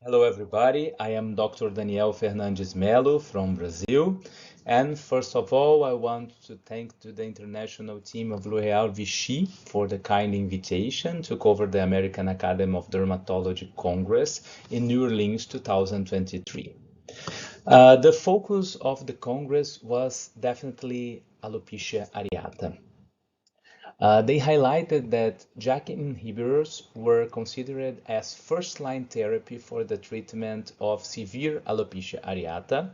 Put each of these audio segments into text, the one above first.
Hello, everybody. I am Dr. Daniel Fernandes Melo from Brazil. And first of all, I want to thank to the international team of L'Oréal Vichy for the kind invitation to cover the American Academy of Dermatology Congress in New Orleans 2023. The focus of the Congress was definitely alopecia areata. They highlighted that JAK inhibitors were considered as first-line therapy for the treatment of severe alopecia areata.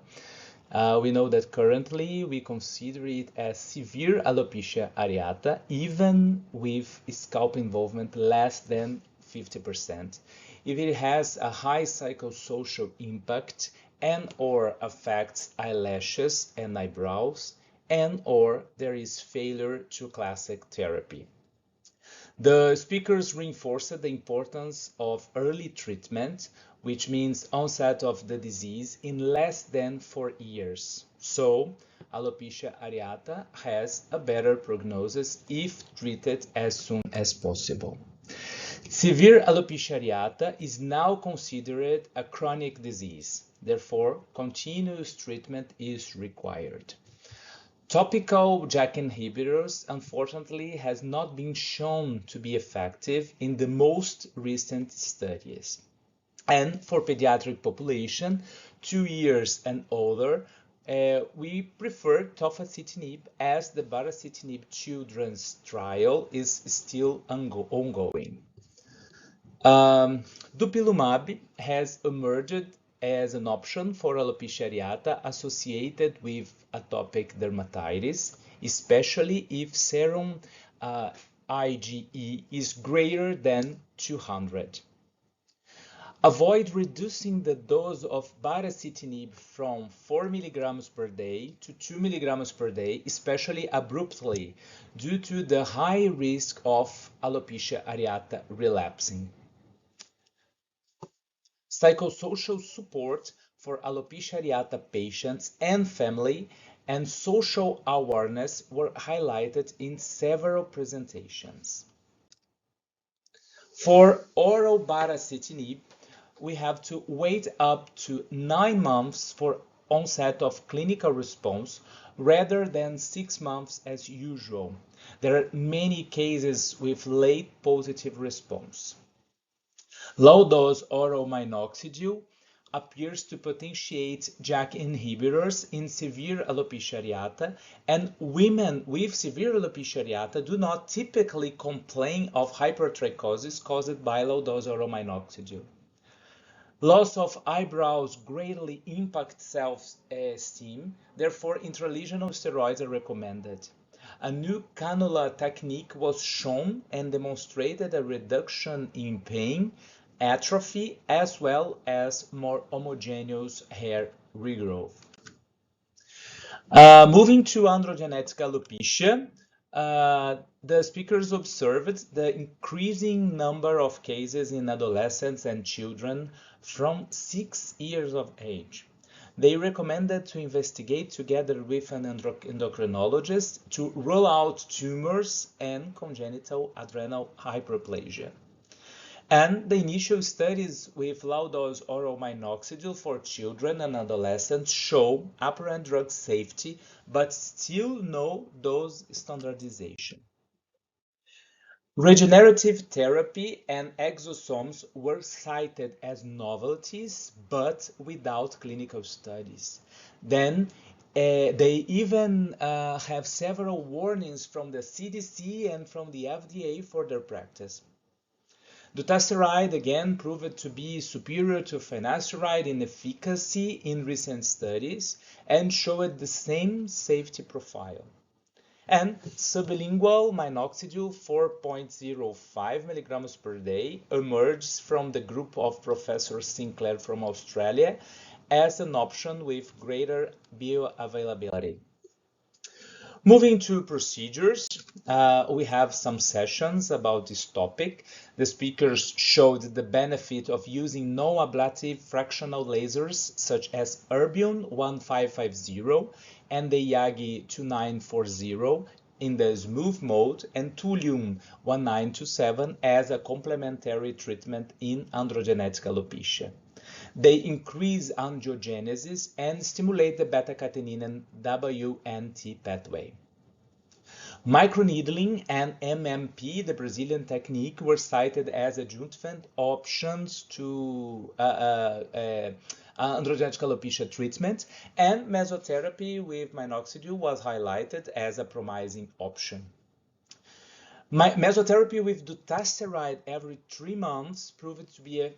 We know that currently we consider it as severe alopecia areata, even with scalp involvement less than 50%, if it has a high psychosocial impact and/or affects eyelashes and eyebrows, and/or there is failure to classic therapy. The speakers reinforced the importance of early treatment, which means onset of the disease in less than 4 years. So, alopecia areata has a better prognosis if treated as soon as possible. Severe alopecia areata is now considered a chronic disease. Therefore, continuous treatment is required. Topical JAK inhibitors, unfortunately, has not been shown to be effective in the most recent studies. And for pediatric population, 2 years and older, we prefer tofacitinib as the baricitinib children's trial is still ongoing. Dupilumab has emerged as an option for alopecia areata associated with atopic dermatitis, especially if serum IgE is greater than 200. Avoid reducing the dose of baricitinib from 4 mg per day to 2 mg per day, especially abruptly, due to the high risk of alopecia areata relapsing. Psychosocial support for alopecia areata patients and family and social awareness were highlighted in several presentations. For oral baricitinib, we have to wait up to 9 months for onset of clinical response rather than 6 months as usual. There are many cases with late positive response. Low-dose oral minoxidil appears to potentiate JAK inhibitors in severe alopecia areata, and women with severe alopecia areata do not typically complain of hypertrichosis caused by low-dose oral minoxidil. Loss of eyebrows greatly impacts self-esteem, therefore intralesional steroids are recommended. A new cannula technique was shown and demonstrated a reduction in pain, atrophy, as well as more homogeneous hair regrowth. Moving to androgenetic alopecia, the speakers observed the increasing number of cases in adolescents and children from 6 years of age. They recommended to investigate together with an endocrinologist to rule out tumors and congenital adrenal hyperplasia. And the initial studies with low-dose oral minoxidil for children and adolescents show apparent drug safety, but still no dose standardization. Regenerative therapy and exosomes were cited as novelties, but without clinical studies. Then they even have several warnings from the CDC and from the FDA for their practice. Dutasteride again proved to be superior to finasteride in efficacy in recent studies and showed the same safety profile. And sublingual minoxidil 4.05 milligrams per day emerged from the group of Professor Sinclair from Australia as an option with greater bioavailability. Moving to procedures, we have some sessions about this topic. The speakers showed the benefit of using non-ablative fractional lasers such as Erbium 1550 and the Yagi 2940 in the smooth mode and Thulium 1927 as a complementary treatment in androgenetic alopecia. They increase angiogenesis and stimulate the beta-catenin WNT pathway. Microneedling and MMP, the Brazilian technique, were cited as adjuvant options to androgenetic alopecia treatment, and mesotherapy with minoxidil was highlighted as a promising option. Mesotherapy with dutasteride every 3 months proved to be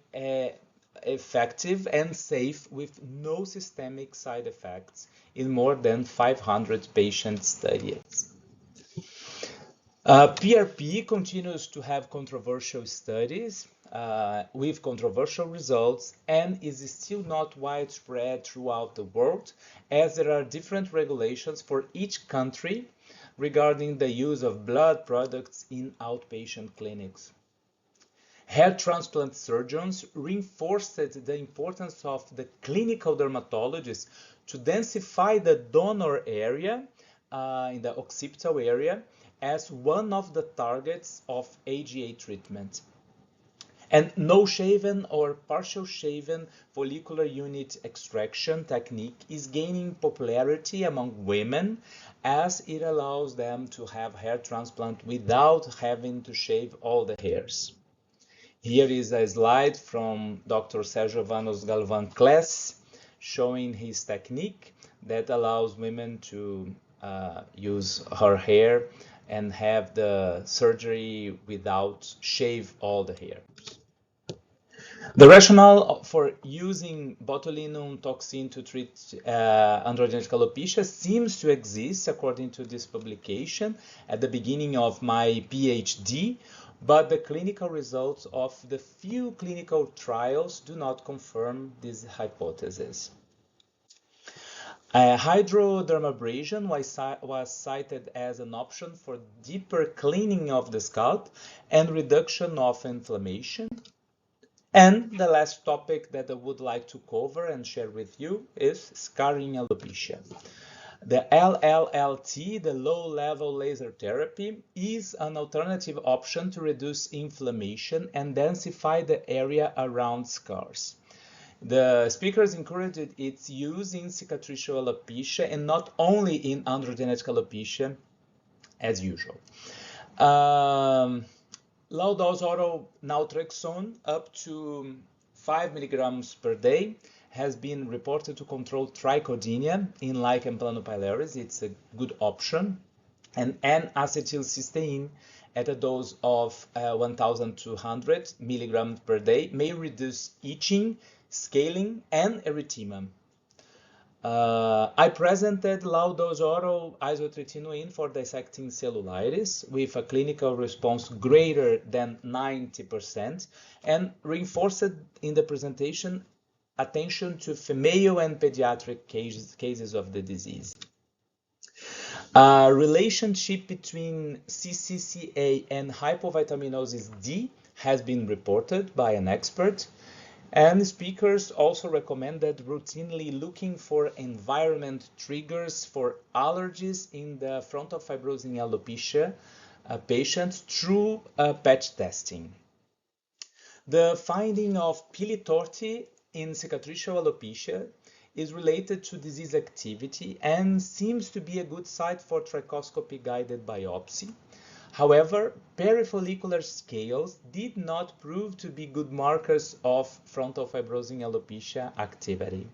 effective and safe with no systemic side effects in more than 500 patient studies. PRP continues to have controversial studies with controversial results and is still not widespread throughout the world, as there are different regulations for each country regarding the use of blood products in outpatient clinics. Hair transplant surgeons reinforced the importance of the clinical dermatologist to densify the donor area in the occipital area as one of the targets of AGA treatment. And no-shaven or partial shaven follicular unit extraction technique is gaining popularity among women as it allows them to have hair transplant without having to shave all the hairs. Here is a slide from Dr. Sergio Vanos Galvan class showing his technique that allows women to use her hair and have the surgery without shave all the hair. The rationale for using botulinum toxin to treat androgenetic alopecia seems to exist according to this publication at the beginning of my PhD, but the clinical results of the few clinical trials do not confirm this hypothesis. Hydrodermabrasion was cited as an option for deeper cleaning of the scalp and reduction of inflammation. And the last topic that I would like to cover and share with you is scarring alopecia. The LLLT, the low-level laser therapy, is an alternative option to reduce inflammation and densify the area around scars. The speakers encouraged its use in cicatricial alopecia and not only in androgenetic alopecia as usual. Low-dose oral naltrexone up to 5 milligrams per day has been reported to control trichodynia in lichen planopilaris. It's a good option. And N-acetylcysteine at a dose of 1,200 milligrams per day may reduce itching, scaling, and erythema. I presented low-dose oral isotretinoin for dissecting cellulitis with a clinical response greater than 90% and reinforced in the presentation attention to female and pediatric cases of the disease. Relationship between CCCA and hypovitaminosis D has been reported by an expert. And speakers also recommended routinely looking for environment triggers for allergies in the frontofibrosing alopecia patients through patch testing. The finding of pili torti in cicatricial alopecia is related to disease activity and seems to be a good site for trichoscopy-guided biopsy. However, perifollicular scales did not prove to be good markers of frontofibrosing alopecia activity.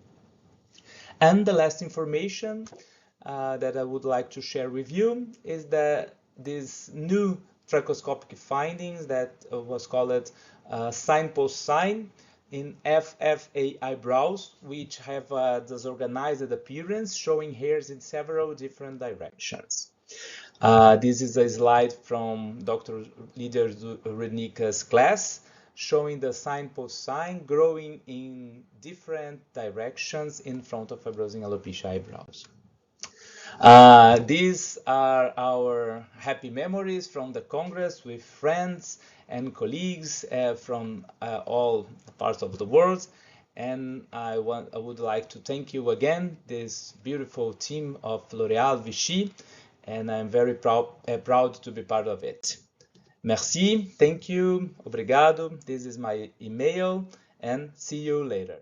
And the last information that I would like to share with you is that these new trichoscopic findings that was called sign-post sign in FFA eyebrows, which have a disorganized appearance, showing hairs in several different directions. This is a slide from Dr. Lidia Rudnika's class showing the sign-post sign growing in different directions in front of fibrosing alopecia eyebrows. These are our happy memories from the Congress with friends and colleagues from all parts of the world. And I would like to thank you again, this beautiful team of L'Oréal Vichy, and I'm very proud to be part of it. Merci, thank you, obrigado. This is my email, and see you later.